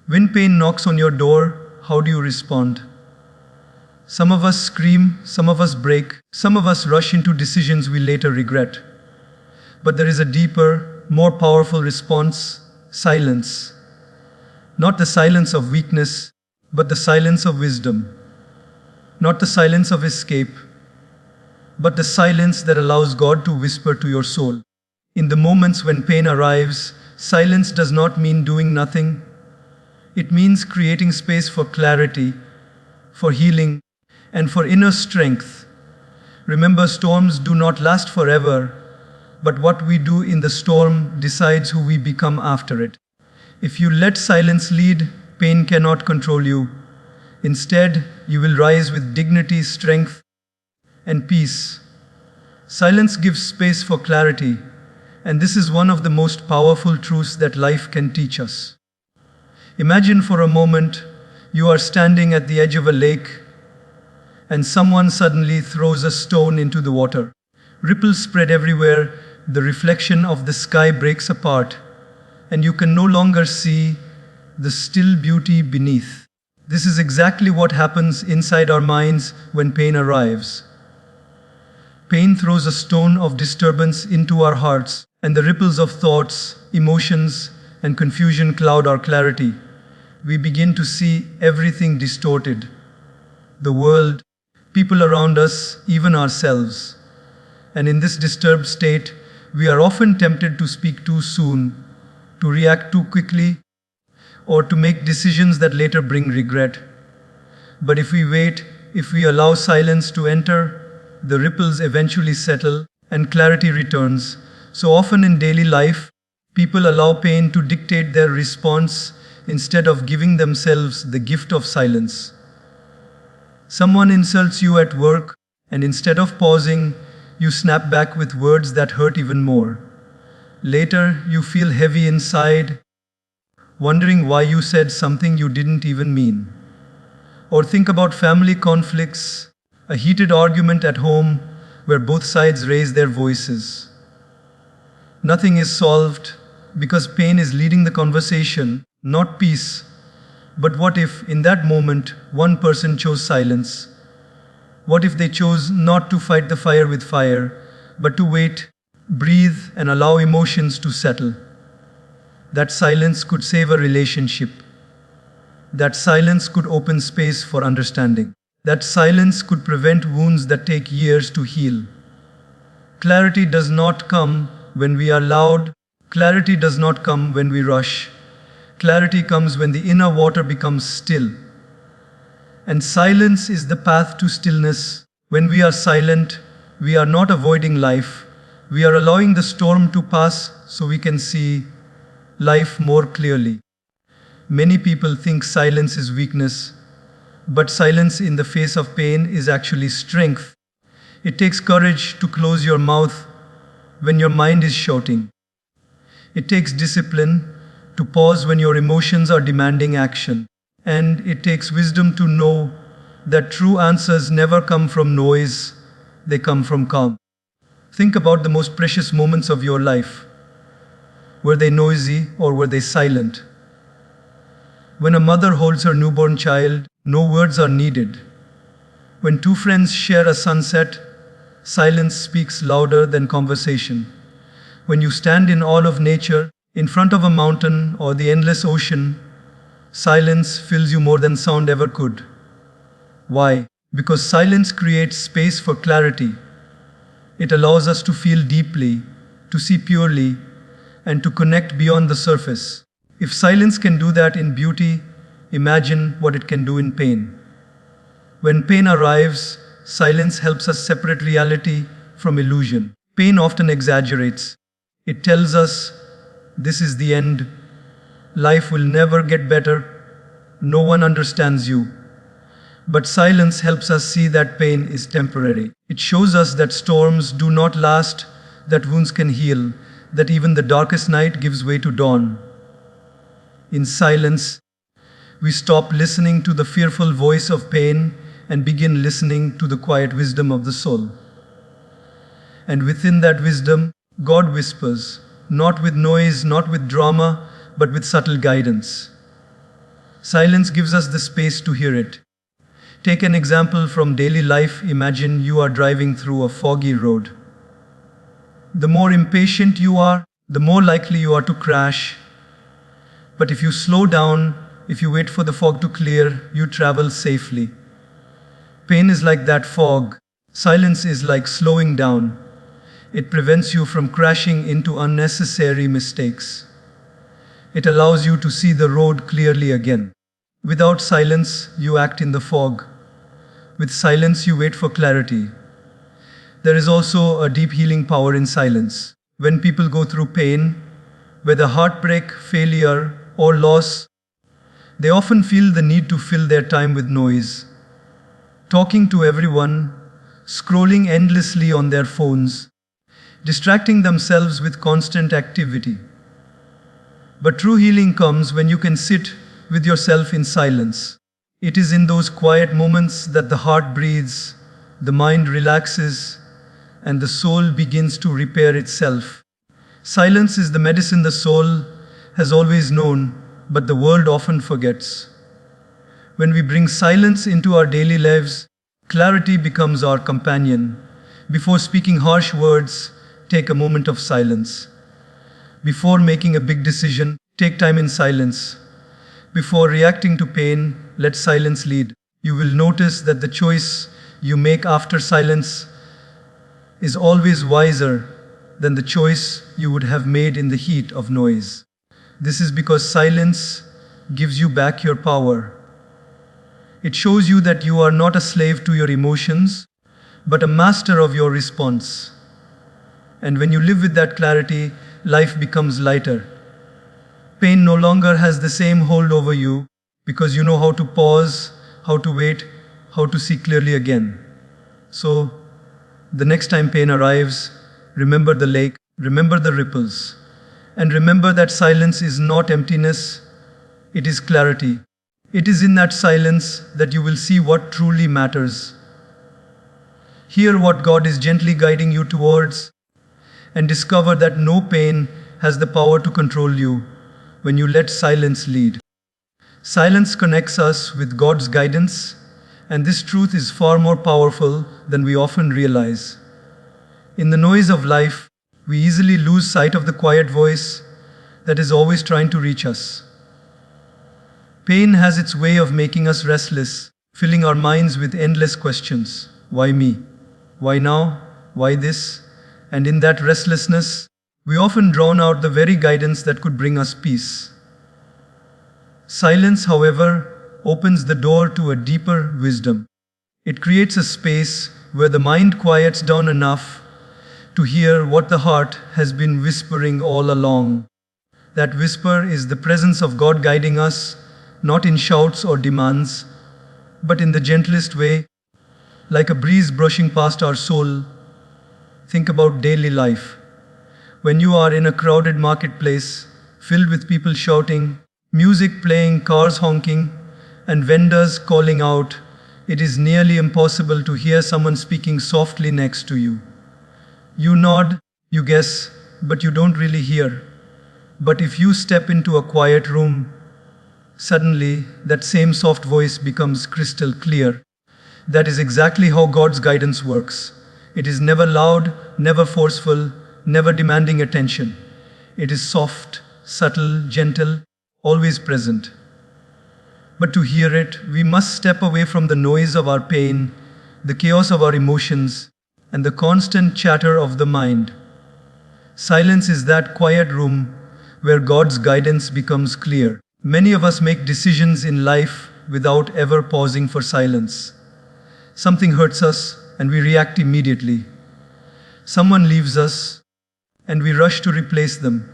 When pain knocks on your door, how do you respond? Some of us scream, some of us break, some of us rush into decisions we later regret. But there is a deeper, more powerful response: silence. Not the silence of weakness, but the silence of wisdom. Not the silence of escape, but the silence that allows God to whisper to your soul. In the moments when pain arrives, silence does not mean doing nothing. It means creating space for clarity, for healing, and for inner strength. Remember, storms do not last forever, but what we do in the storm decides who we become after it. If you let silence lead, pain cannot control you. Instead, you will rise with dignity, strength, and peace. Silence gives space for clarity, and this is one of the most powerful truths that life can teach us. Imagine for a moment you are standing at the edge of a lake and someone suddenly throws a stone into the water. Ripples spread everywhere, the reflection of the sky breaks apart, and you can no longer see the still beauty beneath. This is exactly what happens inside our minds when pain arrives. Pain throws a stone of disturbance into our hearts, and the ripples of thoughts, emotions, and confusion cloud our clarity. We begin to see everything distorted: the world, people around us, even ourselves. And in this disturbed state, we are often tempted to speak too soon, to react too quickly, or to make decisions that later bring regret. But if we wait, if we allow silence to enter, the ripples eventually settle and clarity returns. So often in daily life, people allow pain to dictate their response instead of giving themselves the gift of silence. Someone insults you at work, and instead of pausing, you snap back with words that hurt even more. Later, you feel heavy inside, wondering why you said something you didn't even mean. Or think about family conflicts, a heated argument at home where both sides raise their voices. Nothing is solved because pain is leading the conversation, not peace. But what if, in that moment, one person chose silence? What if they chose not to fight the fire with fire, but to wait, breathe, and allow emotions to settle? That silence could save a relationship. That silence could open space for understanding. That silence could prevent wounds that take years to heal. Clarity does not come when we are loud. Clarity does not come when we rush. Clarity comes when the inner water becomes still. And silence is the path to stillness. When we are silent, we are not avoiding life. We are allowing the storm to pass so we can see life more clearly. Many people think silence is weakness, but silence in the face of pain is actually strength. It takes courage to close your mouth when your mind is shouting. It takes discipline to pause when your emotions are demanding action. And it takes wisdom to know that true answers never come from noise, they come from calm. Think about the most precious moments of your life. Were they noisy or were they silent? When a mother holds her newborn child, no words are needed. When two friends share a sunset, silence speaks louder than conversation. When you stand in awe of nature, in front of a mountain or the endless ocean, silence fills you more than sound ever could. Why? Because silence creates space for clarity. It allows us to feel deeply, to see purely, and to connect beyond the surface. If silence can do that in beauty, imagine what it can do in pain. When pain arrives, silence helps us separate reality from illusion. Pain often exaggerates. It tells us, this is the end. Life will never get better. No one understands you. But silence helps us see that pain is temporary. It shows us that storms do not last, that wounds can heal, that even the darkest night gives way to dawn. In silence, we stop listening to the fearful voice of pain and begin listening to the quiet wisdom of the soul. And within that wisdom, God whispers, not with noise, not with drama, but with subtle guidance. Silence gives us the space to hear it. Take an example from daily life. Imagine you are driving through a foggy road. The more impatient you are, the more likely you are to crash. But if you slow down, if you wait for the fog to clear, you travel safely. Pain is like that fog. Silence is like slowing down. It prevents you from crashing into unnecessary mistakes. It allows you to see the road clearly again. Without silence, you act in the fog. With silence, you wait for clarity. There is also a deep healing power in silence. When people go through pain, whether heartbreak, failure, or loss, they often feel the need to fill their time with noise. Talking to everyone, scrolling endlessly on their phones, distracting themselves with constant activity. But true healing comes when you can sit with yourself in silence. It is in those quiet moments that the heart breathes, the mind relaxes, and the soul begins to repair itself. Silence is the medicine the soul has always known, but the world often forgets. When we bring silence into our daily lives, clarity becomes our companion. Before speaking harsh words, take a moment of silence. Before making a big decision, take time in silence. Before reacting to pain, let silence lead. You will notice that the choice you make after silence is always wiser than the choice you would have made in the heat of noise. This is because silence gives you back your power. It shows you that you are not a slave to your emotions, but a master of your response. And when you live with that clarity, life becomes lighter. Pain no longer has the same hold over you because you know how to pause, how to wait, how to see clearly again. So, the next time pain arrives, remember the lake, remember the ripples, and remember that silence is not emptiness, it is clarity. It is in that silence that you will see what truly matters. Hear what God is gently guiding you towards, and discover that no pain has the power to control you when you let silence lead. Silence connects us with God's guidance, and this truth is far more powerful than we often realize. In the noise of life, we easily lose sight of the quiet voice that is always trying to reach us. Pain has its way of making us restless, filling our minds with endless questions. Why me? Why now? Why this? And in that restlessness, we often drown out the very guidance that could bring us peace. Silence, however, opens the door to a deeper wisdom. It creates a space where the mind quiets down enough to hear what the heart has been whispering all along. That whisper is the presence of God guiding us, not in shouts or demands, but in the gentlest way, like a breeze brushing past our soul. Think about daily life. When you are in a crowded marketplace, filled with people shouting, music playing, cars honking, and vendors calling out, it is nearly impossible to hear someone speaking softly next to you. You nod, you guess, but you don't really hear. But if you step into a quiet room, suddenly that same soft voice becomes crystal clear. That is exactly how God's guidance works. It is never loud, never forceful, never demanding attention. It is soft, subtle, gentle, always present. But to hear it, we must step away from the noise of our pain, the chaos of our emotions, and the constant chatter of the mind. Silence is that quiet room where God's guidance becomes clear. Many of us make decisions in life without ever pausing for silence. Something hurts us and we react immediately. Someone leaves us and we rush to replace them.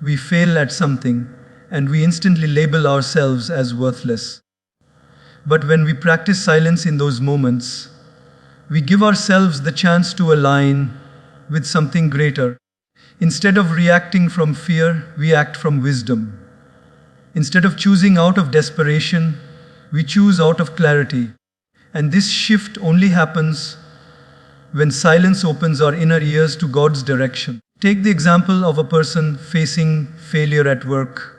We fail at something and we instantly label ourselves as worthless. But when we practice silence in those moments, we give ourselves the chance to align with something greater. Instead of reacting from fear, we act from wisdom. Instead of choosing out of desperation, we choose out of clarity. And this shift only happens when silence opens our inner ears to God's direction. Take the example of a person facing failure at work.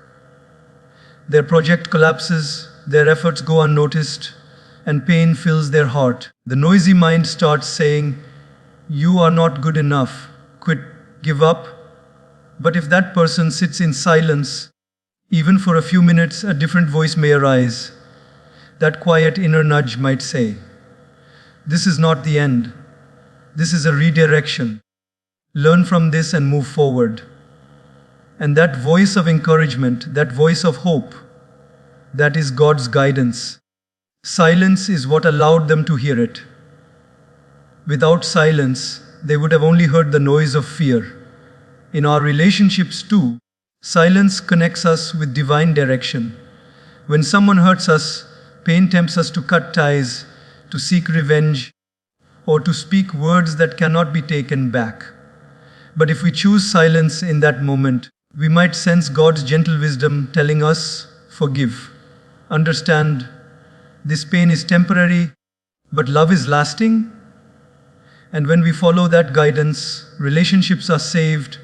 Their project collapses, their efforts go unnoticed, and pain fills their heart. The noisy mind starts saying, "You are not good enough, quit, give up." But if that person sits in silence, even for a few minutes, a different voice may arise. That quiet inner nudge might say, "This is not the end. This is a redirection. Learn from this and move forward." And that voice of encouragement, that voice of hope, that is God's guidance. Silence is what allowed them to hear it. Without silence, they would have only heard the noise of fear. In our relationships too, silence connects us with divine direction. When someone hurts us, pain tempts us to cut ties, to seek revenge, or to speak words that cannot be taken back. But if we choose silence in that moment, we might sense God's gentle wisdom telling us, "Forgive. Understand, this pain is temporary, but love is lasting." And when we follow that guidance, relationships are saved,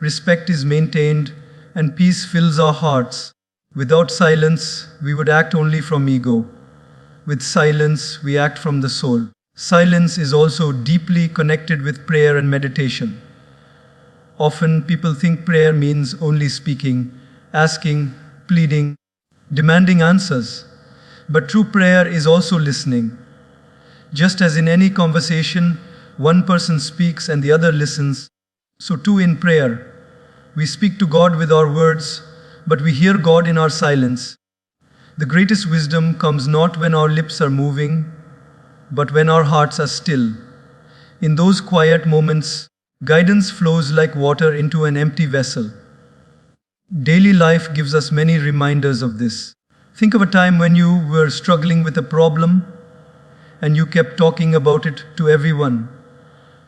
respect is maintained, and peace fills our hearts. Without silence, we would act only from ego. With silence, we act from the soul. Silence is also deeply connected with prayer and meditation. Often people think prayer means only speaking, asking, pleading, demanding answers. But true prayer is also listening. Just as in any conversation, one person speaks and the other listens, so too in prayer. We speak to God with our words, but we hear God in our silence. The greatest wisdom comes not when our lips are moving, but when our hearts are still. In those quiet moments, guidance flows like water into an empty vessel. Daily life gives us many reminders of this. Think of a time when you were struggling with a problem and you kept talking about it to everyone.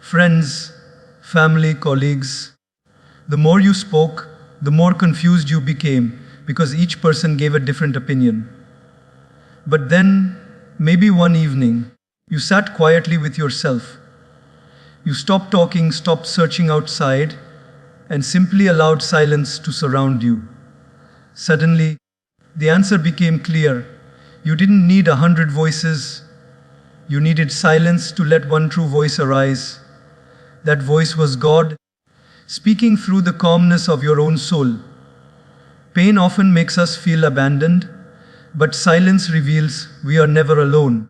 Friends, family, colleagues. The more you spoke, the more confused you became because each person gave a different opinion. But then, maybe one evening, you sat quietly with yourself. You stopped talking, stopped searching outside, and simply allowed silence to surround you. Suddenly, the answer became clear. You didn't need 100 voices. You needed silence to let one true voice arise. That voice was God, speaking through the calmness of your own soul. Pain often makes us feel abandoned, but silence reveals we are never alone.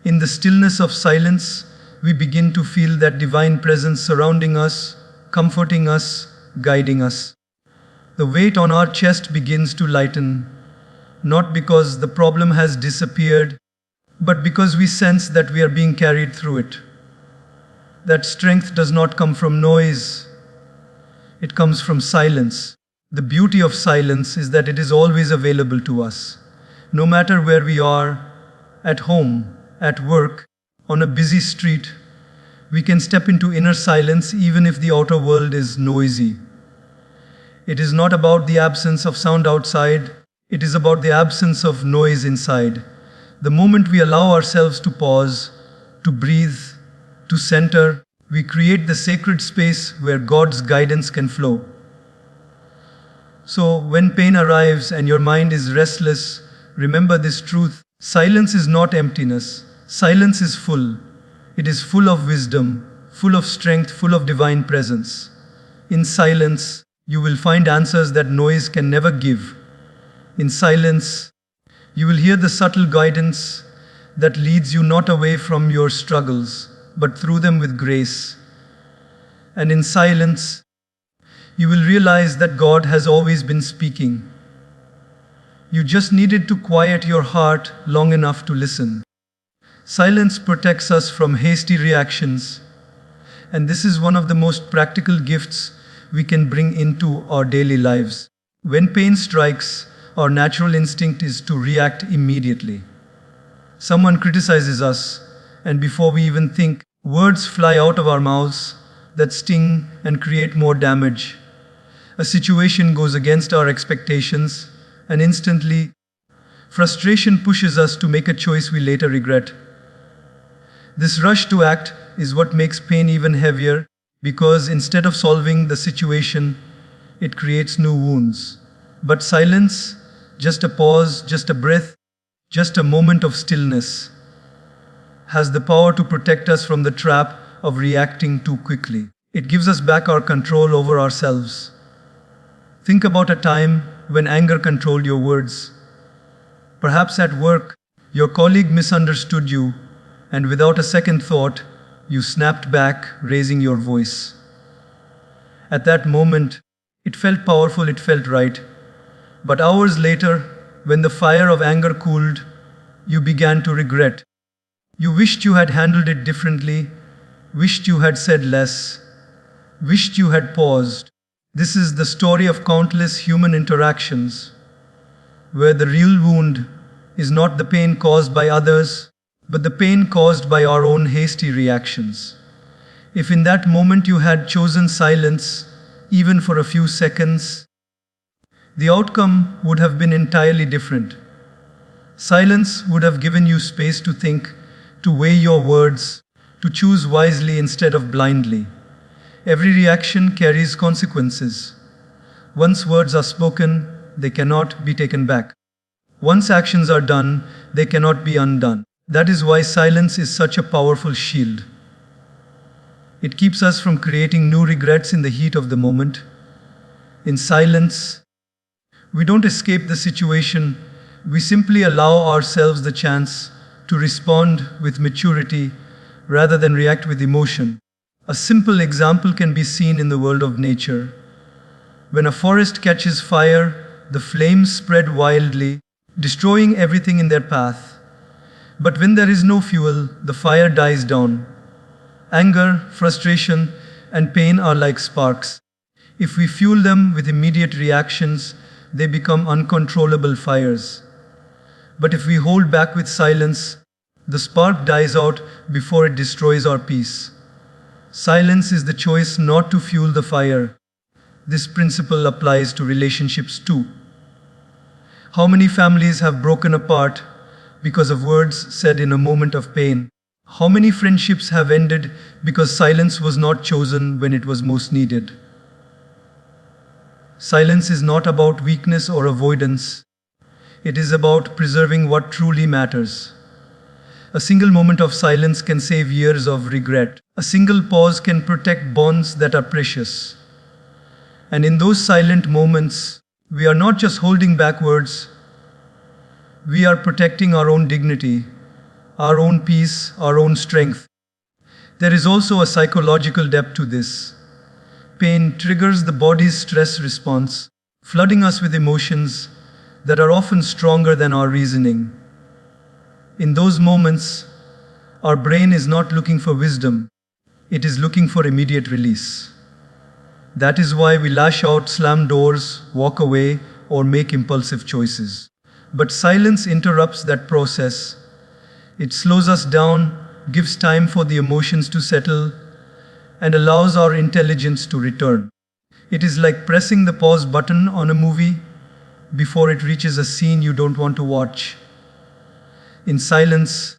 In the stillness of silence, we begin to feel that divine presence surrounding us, comforting us, guiding us. The weight on our chest begins to lighten, not because the problem has disappeared, but because we sense that we are being carried through it. That strength does not come from noise, it comes from silence. The beauty of silence is that it is always available to us. No matter where we are, at home, at work, on a busy street, we can step into inner silence even if the outer world is noisy. It is not about the absence of sound outside, it is about the absence of noise inside. The moment we allow ourselves to pause, to breathe, to center, we create the sacred space where God's guidance can flow. So, when pain arrives and your mind is restless, remember this truth. Silence is not emptiness. Silence is full. It is full of wisdom, full of strength, full of divine presence. In silence, you will find answers that noise can never give. In silence, you will hear the subtle guidance that leads you not away from your struggles, but through them with grace. And in silence, you will realize that God has always been speaking. You just needed to quiet your heart long enough to listen. Silence protects us from hasty reactions, and this is one of the most practical gifts we can bring into our daily lives. When pain strikes, our natural instinct is to react immediately. Someone criticizes us, and before we even think, words fly out of our mouths that sting and create more damage. A situation goes against our expectations, and instantly, frustration pushes us to make a choice we later regret. This rush to act is what makes pain even heavier, because instead of solving the situation, it creates new wounds. But silence just a pause, just a breath, just a moment of stillness, has the power to protect us from the trap of reacting too quickly. It gives us back our control over ourselves. Think about a time when anger controlled your words. Perhaps at work, your colleague misunderstood you, and without a second thought, you snapped back, raising your voice. At that moment, it felt powerful, it felt right. But hours later, when the fire of anger cooled, you began to regret. You wished you had handled it differently, wished you had said less, wished you had paused. This is the story of countless human interactions, where the real wound is not the pain caused by others, but the pain caused by our own hasty reactions. If in that moment you had chosen silence, even for a few seconds, the outcome would have been entirely different. Silence would have given you space to think, to weigh your words, to choose wisely instead of blindly. Every reaction carries consequences. Once words are spoken, they cannot be taken back. Once actions are done, they cannot be undone. That is why silence is such a powerful shield. It keeps us from creating new regrets in the heat of the moment. In silence, we don't escape the situation, we simply allow ourselves the chance to respond with maturity rather than react with emotion. A simple example can be seen in the world of nature. When a forest catches fire, the flames spread wildly, destroying everything in their path. But when there is no fuel, the fire dies down. Anger, frustration, and pain are like sparks. If we fuel them with immediate reactions, they become uncontrollable fires. But if we hold back with silence, the spark dies out before it destroys our peace. Silence is the choice not to fuel the fire. This principle applies to relationships too. How many families have broken apart because of words said in a moment of pain? How many friendships have ended because silence was not chosen when it was most needed? Silence is not about weakness or avoidance. It is about preserving what truly matters. A single moment of silence can save years of regret. A single pause can protect bonds that are precious. And in those silent moments, we are not just holding back words, we are protecting our own dignity, our own peace, our own strength. There is also a psychological depth to this. Pain triggers the body's stress response, flooding us with emotions that are often stronger than our reasoning. In those moments, our brain is not looking for wisdom, it is looking for immediate release. That is why we lash out, slam doors, walk away, or make impulsive choices. But silence interrupts that process. It slows us down, gives time for the emotions to settle, and allows our intelligence to return. It is like pressing the pause button on a movie before it reaches a scene you don't want to watch. In silence,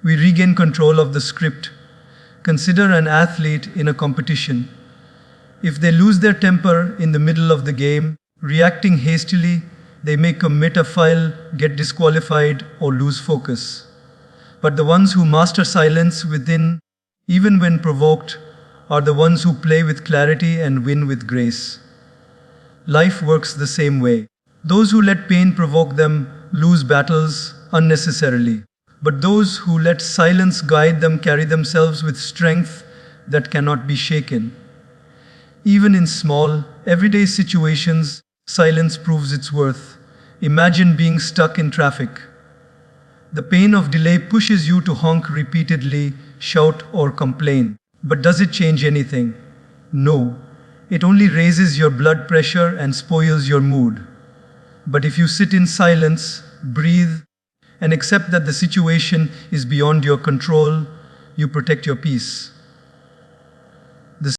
we regain control of the script. Consider an athlete in a competition. If they lose their temper in the middle of the game, reacting hastily, they may commit a foul, get disqualified, or lose focus. But the ones who master silence within, even when provoked, are the ones who play with clarity and win with grace. Life works the same way. Those who let pain provoke them lose battles unnecessarily. But those who let silence guide them carry themselves with strength that cannot be shaken. Even in small, everyday situations, silence proves its worth. Imagine being stuck in traffic. The pain of delay pushes you to honk repeatedly, shout, or complain. But does it change anything? No. It only raises your blood pressure and spoils your mood. But if you sit in silence, breathe, and accept that the situation is beyond your control, you protect your peace.